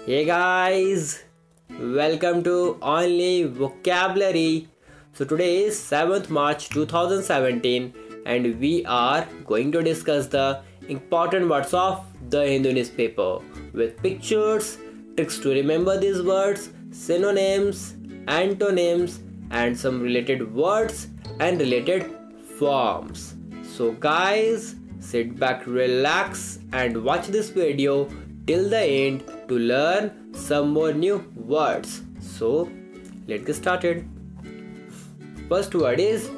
Hey guys, welcome to Only Vocabulary. So today is 7th March 2017 and we are going to discuss the important words of the Hindu newspaper with pictures, tricks to remember these words, synonyms, antonyms and some related words and related forms. So guys, sit back, relax and watch this video till the end to learn some more new words. So let's get started. First word is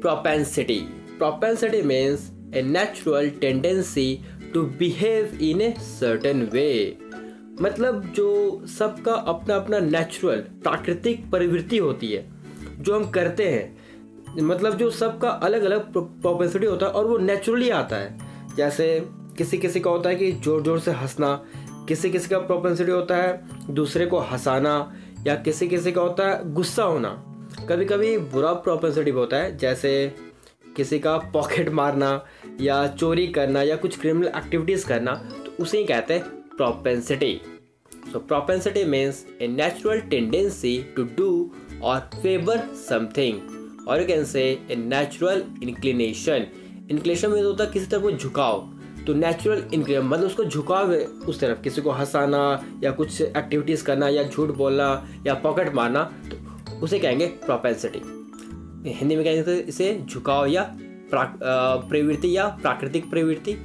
propensity. Propensity means a natural tendency to behave in a certain way. मतलब जो सबका अपना अपना natural प्राकृतिक प्रवृत्ति होती है जो हम करते हैं, मतलब जो सबका अलग अलग प्रोपेंसिटी होता है और वो नेचुरली आता है. जैसे किसी किसी का होता है कि जोर जोर से हंसना, किसी किसी का प्रोपेंसिटी होता है दूसरे को हंसाना, या किसी किसी का होता है गुस्सा होना. कभी कभी बुरा प्रोपेंसिटी होता है, जैसे किसी का पॉकेट मारना या चोरी करना या कुछ क्रिमिनल एक्टिविटीज़ करना, तो उसे ही कहते हैं propensity. So propensity means a natural tendency to do or favor something, or you can say a natural inclination. Inclination means होता है किसी तरफ को झुकाव, तो नेचुरल इंक्लिनेशन मतलब उसको झुकाव है उस तरफ, किसी को हंसाना या कुछ एक्टिविटीज़ करना या झूठ बोलना या पॉकेट मारना, तो उसे कहेंगे प्रोपेंसिटी. हिंदी में कहेंगे इसे झुकाव या प्रवृत्ति या प्राकृतिक प्रवृत्ति.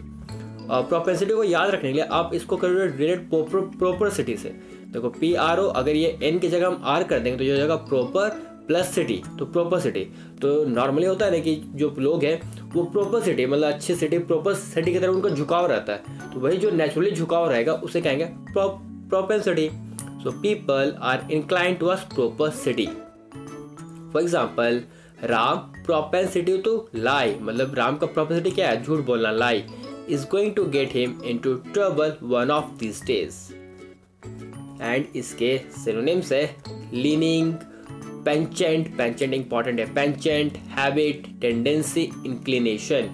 प्रोपेंसिटी को याद रखने के लिए आप इसको करोगे रिलेट प्रोपर्सिटी से. देखो PRO, अगर ये N की जगह हम R कर देंगे तो ये हो जाएगा प्रॉपर प्लस सिटी, तो प्रोपर्सिटी. तो नॉर्मली होता है ना कि जो लोग हैं वो प्रोपर्सिटी मतलब अच्छी सिटी, प्रॉपर सिटी की तरफ उनका झुकाव रहता है, तो वही जो नेचुरली झुकाव रहेगा उसे कहेंगे propensity. So people are incline towards propensity. For example, Ram propensity to lie, मतलब राम का प्रोपेंसिटी क्या है, झूठ बोलना, लाई, is going to get him into trouble one of these days. And इसके synonyms है leaning, penchant, penchant important है, penchant, habit, tendency, inclination.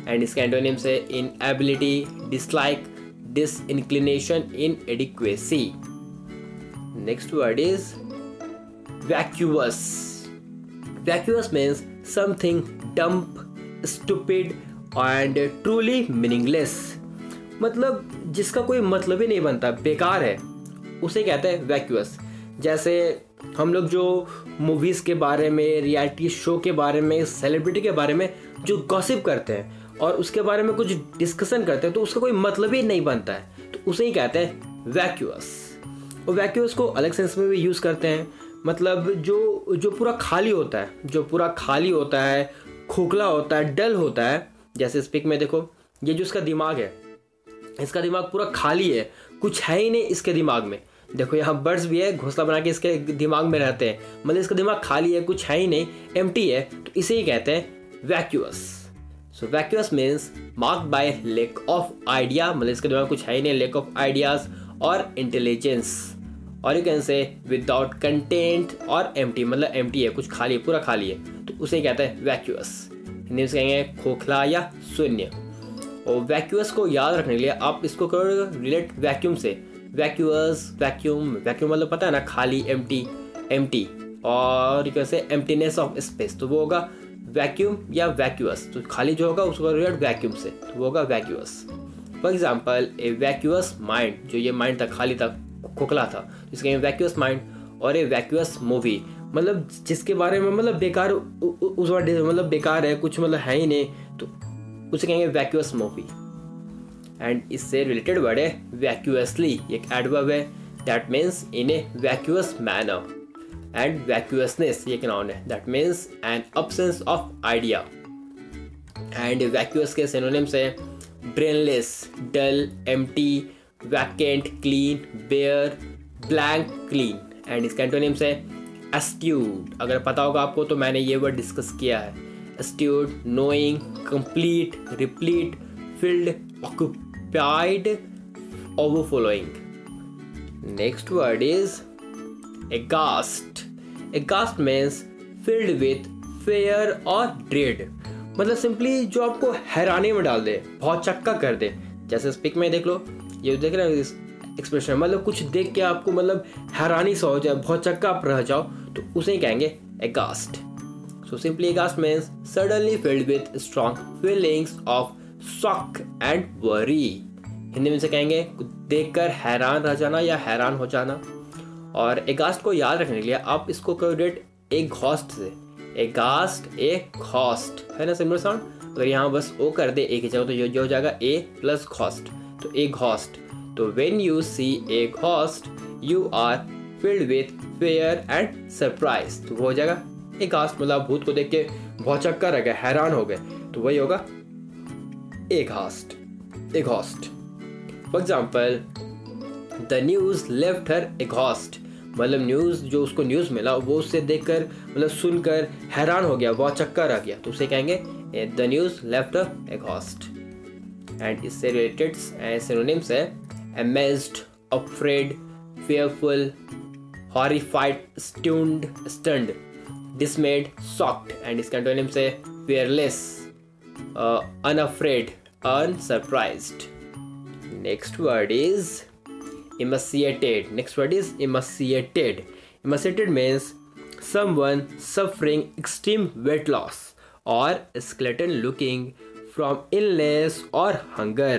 And इसके antonyms है inability, dislike, disinclination, inadequacy. Next word is vacuous. Vacuous means something dumb, stupid and truly meaningless. मतलब जिसका कोई मतलब ही नहीं बनता, बेकार है, उसे कहते हैं वैक्यूअस. जैसे हम लोग जो मूवीज़ के बारे में, रियलिटी शो के बारे में, सेलिब्रिटी के बारे में जो गॉसिप करते हैं और उसके बारे में कुछ डिस्कशन करते हैं, तो उसका कोई मतलब ही नहीं बनता है, तो उसे ही कहते हैं वैक्यूअस. और वैक्यूअस को अलग सेंस में भी यूज़ करते हैं, मतलब जो पूरा खाली होता है, जो पूरा खाली होता है, खोखला होता है, डल होता है. जैसे इस पिक में देखो, ये जो इसका दिमाग है, इसका दिमाग पूरा खाली है, कुछ है ही नहीं इसके दिमाग में. देखो यहाँ बर्ड्स भी है, घोंसला बना के इसके दिमाग में रहते हैं, मतलब इसका दिमाग खाली है, कुछ है ही नहीं, एम्प्टी है, तो इसे ही कहते हैं vacuous. So vacuous means marked by lack of idea, मतलब इसके दिमाग कुछ है ही नहीं, लैक ऑफ आइडियाज और इंटेलिजेंस. और you can say without content और एम्प्टी, मतलब एम्प्टी है, कुछ खाली है, पूरा खाली है, तो उसे ही कहते हैं वैक्यूअस. हिंदी में कहेंगे खोखला या शून्य. और वैक्यूअस को याद रखने के लिए आप इसको करोगे रिलेट वैक्यूम से. वैक्यूअस, वैक्यूम, वैक्यूम मतलब पता है ना, खाली, एम्प्टी, और कैसे एम्प्टीनेस ऑफ स्पेस, तो वो होगा वैक्यूम या वैक्यूअस. तो खाली जो होगा उसको रिलेट वैक्यूम से, तो वो होगा वैक्यूअस. फॉर एग्जाम्पल, ए वैक्यूअस माइंड, जो ये माइंड था, खाली था, खोखला था, इसके वैक्यूअस माइंड. और ए वैक्यूअस मूवी, मतलब जिसके बारे में मतलब बेकार, उस मतलब बेकार है, कुछ मतलब है ही नहीं, तो उसे कहेंगे वैक्यूअस मूवी. एंड इससे रिलेटेड वर्ड है वैक्यूअसली, एक एडवर्ब है, that means in a vacuous manner. And vacuousness ये एक नाउन है, that means an absence of idea. And vacuous के सिनोनिम्स है brainless, dull, empty, vacant, clean, bare, blank, clean. And इसके antonyms है एस्ट्यूट. अगर पता होगा आपको तो मैंने ये वर्ड डिस्कस किया है. Astute, knowing, complete, replete, filled, occupied, overflowing. Next word is aghast. Aghast means filled with fear और ड्रेड, मतलब सिंपली जो आपको हैरानी में डाल दे, बहुत चक्का कर दे. जैसे इस पिक में देख लो, ये देख रहे हैं एक्सप्रेशन, मतलब कुछ देख के आपको मतलब हैरानी सा हो जाए, बहुत चक्का आप रह जाओ, तो उसे कहेंगे aghast. So simply aghast means suddenly filled with strong feelings of shock and worry. Hindi में से कहेंगे देखकर हैरान रह जाना या हैरान हो जाना. और aghast को याद रखने के लिए आप इसको कोडेट aghast से, aghast aghast है ना सिमिलर साउंड. अगर यहाँ बस ओ कर दे एक ही जगह तो ये हो जाएगा a प्लस घोस्ट, तो aghast. तो when you see aghast you are filled with fear and surprise. तो वो हो जाएगा aghast, मतलब भूत को देख के बहुत चक्कर रह गए, हैरान हो गए, तो वही होगा aghast. aghast. For example, the news left her aghast. मतलब न्यूज़ जो उसको न्यूज़ मिला वो उससे देखकर मतलब सुनकर हैरान हो गया, बहुत चक्कर रह गया, तो उसे कहेंगे the news left her aghast. And इससे रिलेटेड सिनोनिम्स है amazed, afraid, fearful, horrified, stunned, dismayed, shocked. And इसका एंटोनिम्स है fearless, unafraid, unsurprised. Next word is emaciated. Next word is emaciated. Emaciated means someone suffering extreme weight loss or skeleton looking from illness or hunger.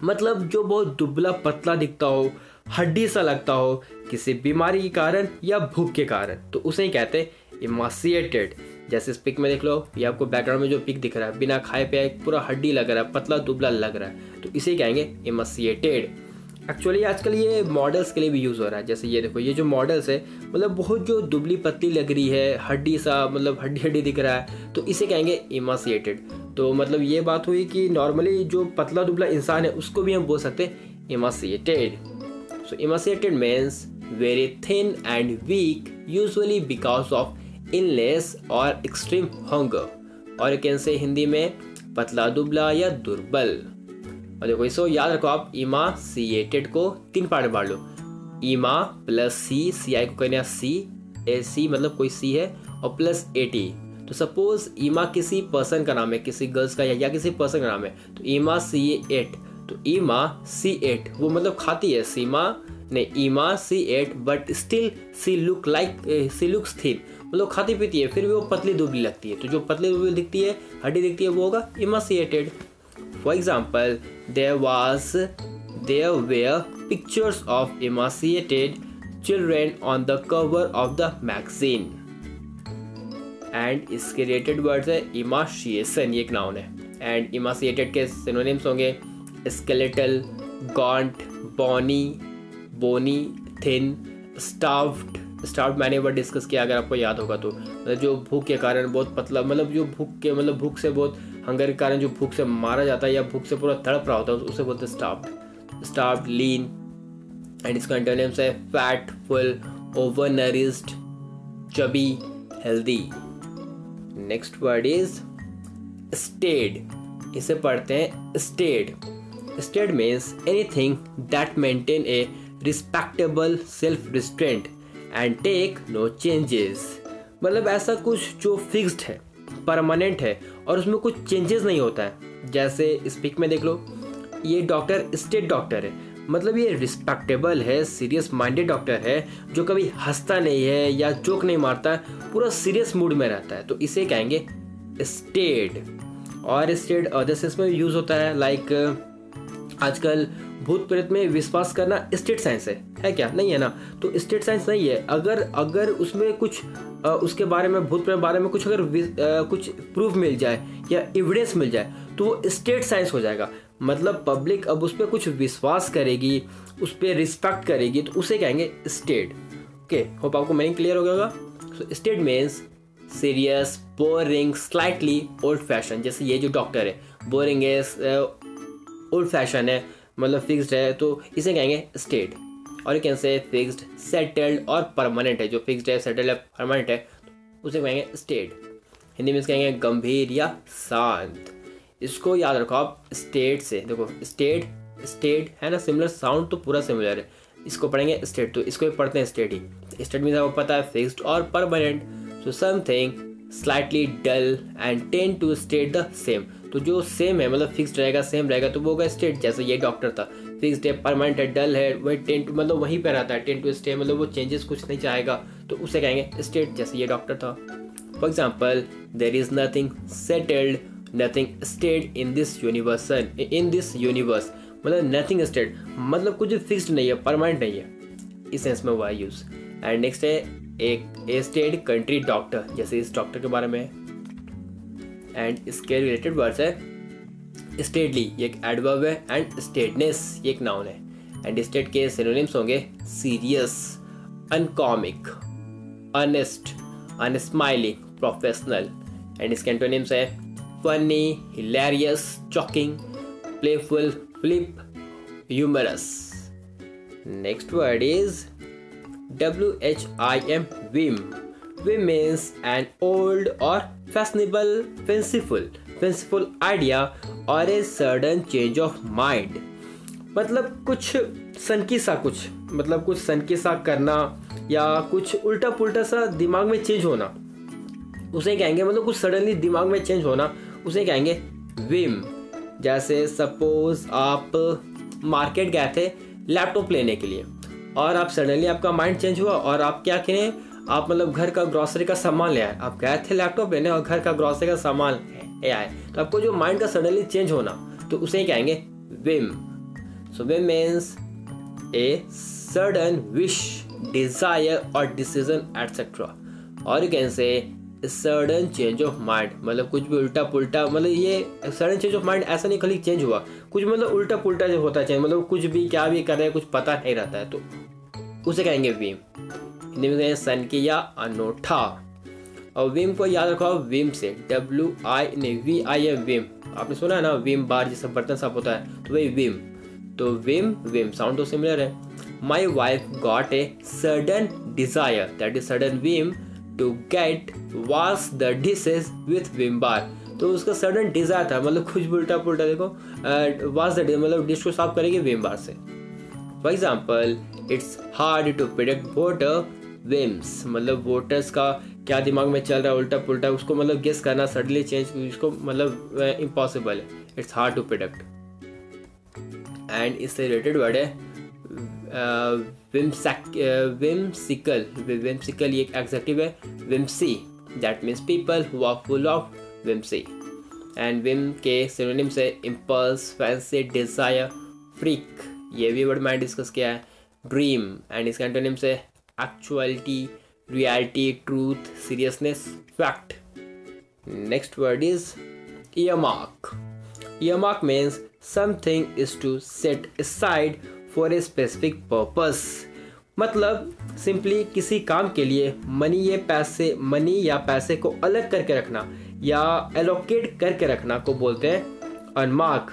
मतलब जो बहुत दुबला पतला दिखता हो, हड्डी सा लगता हो किसी बीमारी के कारण या भूख के कारण, तो उसे ही कहते हैं इमासिएटेड. जैसे इस पिक में देख लो, ये आपको बैकग्राउंड में जो पिक दिख रहा है बिना खाए पिए पूरा हड्डी लग रहा है, पतला दुबला लग रहा है, तो इसे कहेंगे इमासिएटेड. एक्चुअली आजकल ये मॉडल्स के लिए भी यूज़ हो रहा है. जैसे ये देखो, ये जो मॉडल्स है मतलब बहुत जो दुबली पतली लग रही है, हड्डी सा मतलब हड्डी दिख रहा है, तो इसे कहेंगे इमासिएटेड. तो मतलब ये बात हुई कि नॉर्मली जो पतला दुबला इंसान है उसको भी हम बोल सकते हैं emaciated. So emaciated means very thin and weak, usually because of illness और एक्सट्रीम हंगर. और यू कैन से हिंदी में पतला दुबला या दुर्बल. और देखो इसको याद रखो आप, इमासिएटेड को 3 पार्ट में बांट लो. इमा प्लस सी, सी आई को कहना सी, ए सी मतलब कोई सी है, और प्लस ए टी. तो सपोज इमा किसी पर्सन का नाम है, किसी गर्ल्स का या किसी पर्सन का नाम है, तो इमा सी एट. तो इमा सी एट वो मतलब खाती है, सीमा नहीं, Emma she ate but still she looks thin, मतलब खाती पीती है फिर भी वो पतली दुबली लगती है. तो जो पतली दुबली दिखती है, हड्डी दिखती है, वो होगा इमासिएटेड. For example, there were pictures of emaciated children on the cover of the magazine. And इसके related words है emaciation, ये एक noun है. And emaciated के synonyms होंगे skeletal, gaunt, bony, thin, starved. Starve मैंने वर्ड डिस्कस किया अगर आपको याद होगा तो, मतलब जो भूख के कारण बहुत पतला, मतलब जो भूख से बहुत हंगर के कारण जो भूख से मारा जाता है या भूख से पूरा तड़प रहा होता है उसे बोलते हैं स्टार्व्ड, लीन. एंड इसका एंटोनिम्स है fat, full, over nourished, chubby, healthy. Next word is staid. इसे पढ़ते हैं staid. Staid means anything that maintain a respectable self restraint and take no changes. मतलब ऐसा कुछ जो फिक्स्ड है, परमानेंट है और उसमें कुछ चेंजेस नहीं होता है. जैसे इस पिक में देख लो, ये डॉक्टर स्टेट डॉक्टर है, मतलब ये रिस्पेक्टेबल है, सीरियस माइंडेड डॉक्टर है, जो कभी हंसता नहीं है या जोक नहीं मारता है, पूरा सीरियस मूड में रहता है, तो इसे कहेंगे स्टेड. और स्टेड अदर सेंस में यूज होता है, लाइक आजकल भूत प्रेत में विश्वास करना स्टेट साइंस है क्या? नहीं है ना. तो स्टेट साइंस नहीं है. अगर उसमें कुछ उसके बारे में, भूत प्रेत बारे में कुछ अगर कुछ प्रूफ मिल जाए या एविडेंस मिल जाए तो वो स्टेट साइंस हो जाएगा. मतलब पब्लिक अब उस पर कुछ विश्वास करेगी, उस पर रिस्पेक्ट करेगी, तो उसे कहेंगे स्टेट. ओके, होप आपको मीनिंग क्लियर हो गया होगा. So staid means serious, boring, slightly old fashion. जैसे ये जो डॉक्टर है बोरिंग है, ओल्ड फैशन है, मतलब फिक्स्ड है, तो इसे कहेंगे स्टेट. और यू कैन से फिक्स्ड, सेटल्ड और परमानेंट है. जो फिक्स्ड है, सेटल्ड है, परमानेंट है, उसे कहेंगे स्टेट. हिंदी में कहेंगे गंभीर या शांत. इसको याद रखो आप स्टेट से. देखो स्टेट है ना, सिमिलर साउंड तो पूरा सिमिलर है. इसको पढ़ेंगे स्टेट, तो इसको भी पढ़ते हैं स्टेट ही. स्टेट मीन्स आपको पता है फिक्स्ड और permanent. So something slightly dull and tend to stay the same. तो जो सेम है मतलब फिक्स्ड रहेगा, सेम रहेगा, तो वो होगा स्टेट. जैसे ये डॉक्टर था, फिक्स्ड है, परमानेंट है, डल है, वही टेंट मतलब वहीं पे रहता है, टेंट टू स्टे मतलब वो चेंजेस कुछ नहीं चाहेगा, तो उसे कहेंगे स्टेट। जैसे ये डॉक्टर था। For example, there is nothing settled, nothing staid in this universe, मतलब नथिंग स्टेड मतलब कुछ फिक्स्ड नहीं है, परमानेंट नहीं है, इस सेंस में हुआ है यूज। एंड नेक्स्ट है एक ए स्टेट कंट्री डॉक्टर, जैसे इस डॉक्टर के बारे में। एंड इसके रिलेटेड वर्ड्स है स्टेडली, ये एक एडवर्ब है, एंड स्टेडनेस ये एक नाउन है। एंड स्टेट के सिनोनिम्स होंगे serious, uncomic, honest, unsmiling, professional. And इसके एंटोनिम्स है funny, hilarious, joking, playful, flip, humorous. Next word is WHIM, whim. Whim means an old or fanciful idea or a sudden change of mind. मतलब कुछ सनकी सा करना या कुछ उल्टा पुल्टा सा दिमाग में चेंज होना, उसे कहेंगे मतलब कुछ सडनली दिमाग में चेंज होना, उसे कहेंगे whim। जैसे सपोज आप मार्केट गए थे लैपटॉप लेने के लिए और आप सडनली आपका माइंड चेंज हुआ और आप क्या करें, आप मतलब घर का ग्रॉसरी का सामान ले आए। आप गए थे लैपटॉप लेने और घर का ग्रॉसरी का सामान ले आए, तो आपको जो माइंड का सडनली चेंज होना, तो उसे कहेंगे whim। So whim means a sudden wish, desire or decision etc. और you can say sudden change of mind, मतलब कुछ भी उल्टा पुल्टा, मतलब ये सडन चेंज ऑफ माइंड ऐसा नहीं खाली चेंज हुआ, कुछ मतलब उल्टा पुल्टा जो होता है, मतलब कुछ भी क्या भी कर रहे हैं कुछ पता नहीं रहता है, तो उसे कहेंगे whim। हिंदी में कहेंगे सन की या अनोठा। और whim को याद रखो whim से, WIM, whim। आपने सुना है ना विम बार जिससे बर्तन साफ होता है, तो वही whim। तो whim साउंड तो सिमिलर है। My wife got a sudden desire, that is sudden whim to get wash the dishes with Vim bar। तो उसका सडन डिजायर था, मतलब कुछ उल्टा पुल्टा देखो, वॉश द डिश मतलब डिश को साफ करेगी विम बार से। For example, it's hard to predict voter whims, मतलब वोटर्स का क्या दिमाग में चल रहा है उल्टा पुल्टा, उसको मतलब गेस करना सडनली चेंज, उसको मतलब इम्पॉसिबल है, it's hard to predict. And इससे रिलेटेड वर्ड है whimsical, ये एक एडजेक्टिव है। whimsy, that means people who are full of whimsy। And whim के सिनोनिम्स है impulse, fancy, desire, freak, ये भी वर्ड मैंने डिस्कस किया है। dream, एंड इसका एंटोनिम्स है actuality, reality, truth, seriousness, fact। Next word is earmark। earmark means something is to set aside for a specific purpose, मतलब सिंपली किसी काम के लिए मनी या पैसे को अलग करके रखना या एलोकेट करके रखना को बोलते हैं अनमार्क।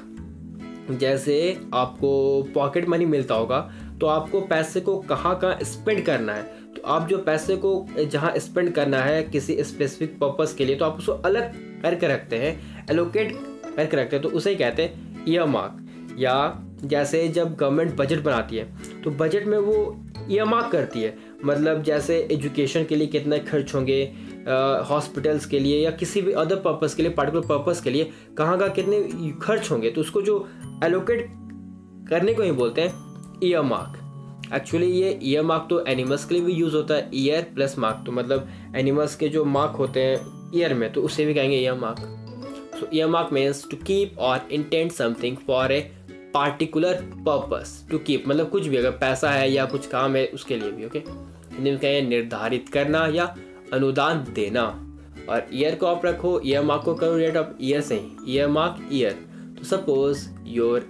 जैसे आपको पॉकेट मनी मिलता होगा, तो आपको पैसे को कहाँ स्पेंड करना है, तो आप जो पैसे को जहाँ स्पेंड करना है किसी स्पेसिफिक पर्पस के लिए, तो आप उसको अलग करके रखते हैं, एलोकेट करके रखते हैं, तो उसे कहते हैं ईयरमार्क। या जैसे जब गवर्नमेंट बजट बनाती है, तो बजट में वो ईयरमार्क करती है, मतलब जैसे एजुकेशन के लिए कितना खर्च होंगे, हॉस्पिटल्स के लिए या किसी भी अदर पर्पस के लिए, पार्टिकुलर पर्पस के लिए कहाँ कितने खर्च होंगे, तो उसको जो एलोकेट करने को ही बोलते हैं ईयरमार्क। एक्चुअली ये ईयरमार्क तो एनिमल्स के लिए भी यूज़ होता है, ईयर प्लस मार्क, तो मतलब एनिमल्स के जो मार्क होते हैं ईयर में, तो उसे भी कहेंगे earmark. So earmark means to keep or intend something for a particular purpose। to keep मतलब कुछ भी, अगर पैसा है या कुछ काम है उसके लिए भी, ओके। हिंदी में कहें निर्धारित करना या अनुदान देना। और ईयर को आप रखो, ईयरमार्क को करो रेट ऑफ ईयर से ही, ईयरमार्क ईयर। तो सपोज योर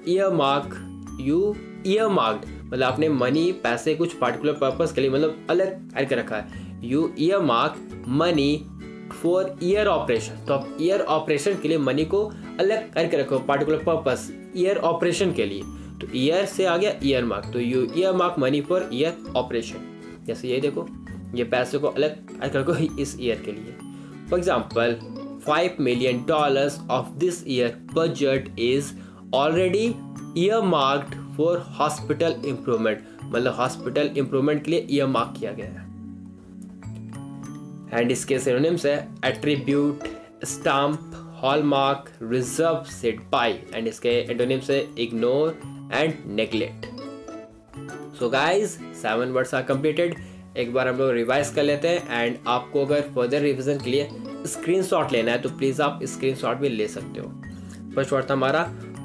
यू ईयरमार्क्ड, मतलब आपने मनी पैसे कुछ पार्टिकुलर पर्पस के लिए मतलब अलग करके रखा है। You earmark money for year operation, तो आप ईयर ऑपरेशन के लिए मनी को अलग करके रखो, पार्टिकुलर पर्पस ईयर ऑपरेशन के लिए, तो ईयर से आ गया ईयर मार्क। तो you year mark money for year operation. जैसे ये देखो, ये पैसे को अलग करके रखो इस ईयर के लिए। For example, $5 million of this year budget is already year marked for hospital improvement, मतलब हॉस्पिटल इम्प्रूवमेंट के लिए ईयर मार्क किया गया है। एंड इसके सिनोनिम्स है attribute, stamp, hallmark, reserve, set by. And इसके एंटोनिम्स है ignore, and neglect. So guys 7 words are completed. एक बार हम लोग रिवाइज कर लेते हैं एंड आपको अगर फर्दर रिवीजन के लिए स्क्रीनशॉट लेना है तो प्लीज़ आप स्क्रीनशॉट भी ले सकते हो। फर्स्ट वर्ड था हमारा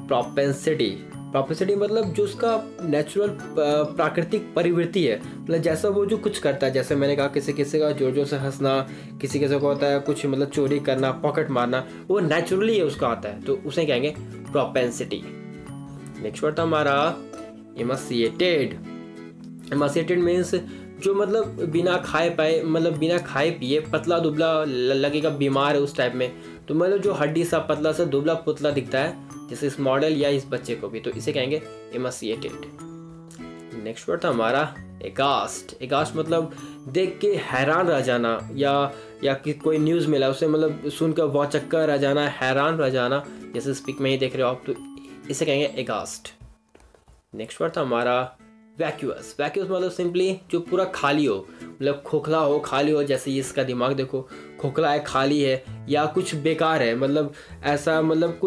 प्रोपेंसिटी। प्रोपेंसिटी मतलब जो उसका नेचुरल प्राकृतिक प्रवृत्ति है, मतलब जैसा वो जो कुछ करता है, जैसे मैंने कहा किसी किसी का जोर जोर से हंसना, किसी किसी को होता है कुछ मतलब चोरी करना, पॉकेट मारना, वो नेचुरली है उसका आता है, तो उसे कहेंगे प्रोपेंसिटी। नेक्स्ट वर्ड था हमारा इमासिएटेड। इमासिएटेड मीन्स जो मतलब बिना खाए पाए, मतलब बिना खाए पिए पतला दुबला लगेगा, बीमार है उस टाइप में, तो मतलब जो हड्डी सा पतला सा दुबला पुतला दिखता है जैसे इस मॉडल या इस बच्चे को भी, तो इसे कहेंगे इमासिएटेड। नेक्स्ट वर्ड था हमारा एगास्ट। एगास्ट मतलब देख के हैरान रह जाना, या कि कोई न्यूज़ मिला उसे मतलब सुनकर वाचक्का रह जाना, हैरान रह जाना, जैसे स्पीक में ही देख रहे हो आप, तो इसे कहेंगे एगास्ट। नेक्स्ट वर्ड था हमारा वैक्यूअस। वैक्यूअस मतलब सिंपली जो पूरा खाली हो, मतलब खोखला हो, खाली हो, जैसे इसका दिमाग देखो खोखला है, खाली है, या कुछ बेकार है, मतलब ऐसा मतलब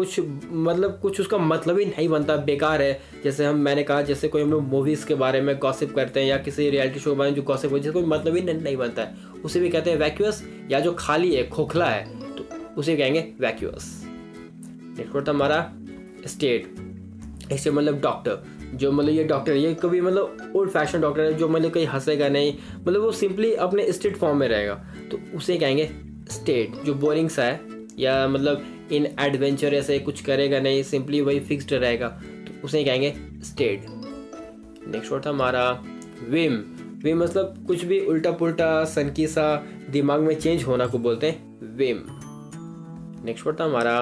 कुछ उसका मतलब ही नहीं बनता, बेकार है। जैसे मैंने कहा जैसे कोई हम लोग मूवीज़ के बारे में गॉसिप करते हैं या किसी रियलिटी शो के बारे में जो गॉसिप होती है, कोई मतलब ही नहीं बनता है, उसे भी कहते हैं वैक्यूअस, या जो खाली है खोखला है तो उसे कहेंगे वैक्यूअस। नेक्स्ट वर्ड था हमारा स्टेट। इससे मतलब डॉक्टर, जो मतलब ये डॉक्टर ये कभी मतलब ओल्ड फैशन डॉक्टर है, जो मतलब कहीं हंसेगा नहीं, मतलब वो सिंपली अपने स्टेट फॉर्म में रहेगा, तो उसे कहेंगे स्टेट। जो बोरिंग सा है या मतलब इन एडवेंचर ऐसे कुछ करेगा नहीं, सिंपली वही फिक्स्ड रहेगा, तो उसे कहेंगे स्टेट। नेक्स्ट वर्ड था हमारा विम। विम मतलब कुछ भी उल्टा पुल्टा सनकी सा दिमाग में चेंज होना को बोलते हैं विम। नेक्स्ट वर्ड था हमारा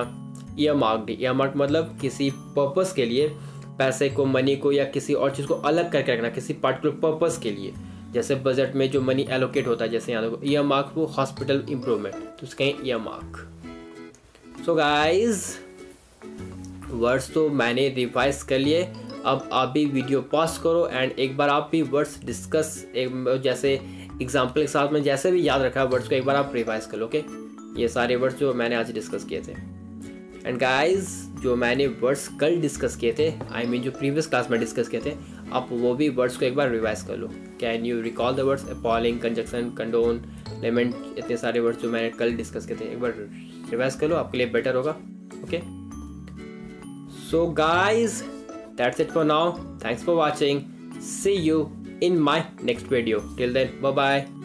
ईयरमार्क्ड। ईयरमार्क मतलब किसी पर्पस के लिए, पैसे को, मनी को या किसी और चीज़ को अलग करके रखना किसी पार्टिकुलर पर्पस के लिए, जैसे बजट में जो मनी एलोकेट होता है, जैसे यहाँ देखो ईयरमार्क वो हॉस्पिटल इंप्रूवमेंट, तो उसका ईयरमार्क। सो गाइज वर्ड्स तो मैंने रिवाइज कर लिए, अब आप भी वीडियो पॉज करो एंड एक बार आप भी वर्ड्स डिस्कस, जैसे एग्जाम्पल के साथ में जैसे भी याद रखा वर्ड्स को एक बार आप रिवाइज कर लो। ओके, ये सारे वर्ड्स जो मैंने आज डिस्कस किए थे। एंड गाइज जो मैंने वर्ड्स कल डिस्कस किए थे, आई मीन जो प्रीवियस क्लास में डिस्कस किए थे, आप वो भी वर्ड्स को एक बार रिवाइज कर लो। Can you recall the words appalling, conjunction, condone, lament, इतने सारे वर्ड्स जो मैंने कल डिस्कस किए थे, एक बार रिवाइज कर लो, आपके लिए बेटर होगा। Okay, so guys that's it for now, thanks for watching, see you in my next video. Till then, bye bye.